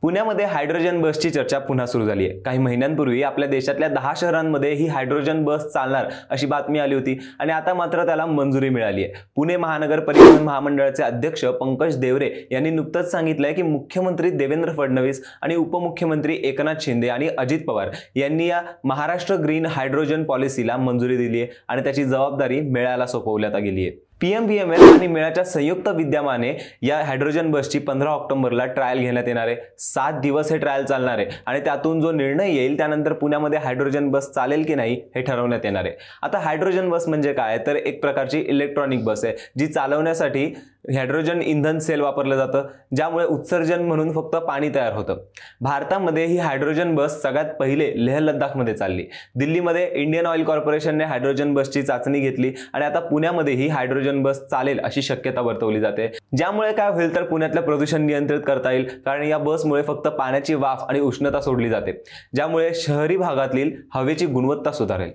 पुण्यामध्ये हायड्रोजन बसची चर्चा पुन्हा सुरू झाली आहे। काही महिन्यांपूर्वी आपल्या देशातल्या 10 शहरांमध्ये ही हायड्रोजन बस चालणार अशी बातमी आली होती आणि आता मात्र त्याला मंजुरी मिळाली आहे। पुणे महानगर परिवहन महामंडळाचे अध्यक्ष पंकज देवरे यांनी नुकतंच सांगितलंय की मुख्यमंत्री देवेंद्र फडणवीस आणि उपमुख्यमंत्री एकनाथ शिंदे आणि अजित पवार यांनी या महाराष्ट्र ग्रीन हायड्रोजन पॉलिसीला मंजुरी दिली आहे आणि त्याची जबाबदारी मेळ्याला सोपवण्यात गेली आहे। PMVML आणि मेळाच्या संयुक्त विद्यमाने या हायड्रोजन बसची 15 ऑक्टोबरला ट्रायल घेण्यात येणार आहे। 7 दिवस हे ट्रायल चालणार आहे आणि त्यातून जो निर्णय येईल त्यानंतर पुण्यामध्ये हायड्रोजन बस चालेल की नाही हे ठरवण्यात येणार आहे। आता हायड्रोजन बस म्हणजे काय, तर एक प्रकारची इलेक्ट्रॉनिक बस आहे जी चालवण्यासाठी हायड्रोजन इंधन सेल वापरलं जातं, ज्यामुळे उत्सर्जन म्हणून फक्त पाणी तयार होतं। भारतामध्ये ही हायड्रोजन बस सगळ्यात पहिले लेह लद्दाखमध्ये चालली। दिल्लीमध्ये इंडियन ऑइल कॉर्पोरेशनने हायड्रोजन बसची चाचणी घेतली आणि आता पुण्यामध्ये ही हायड्रोजन बस चालेल अशी शक्यता वर्तवली जाते, ज्यामुळे काय होईल तर पुण्यातलं प्रदूषण नियंत्रित करता येईल, कारण या बसमुळे फक्त पाण्याची वाफ आणि उष्णता सोडली जाते, ज्यामुळे शहरी भागातील हवेची गुणवत्ता सुधारेल।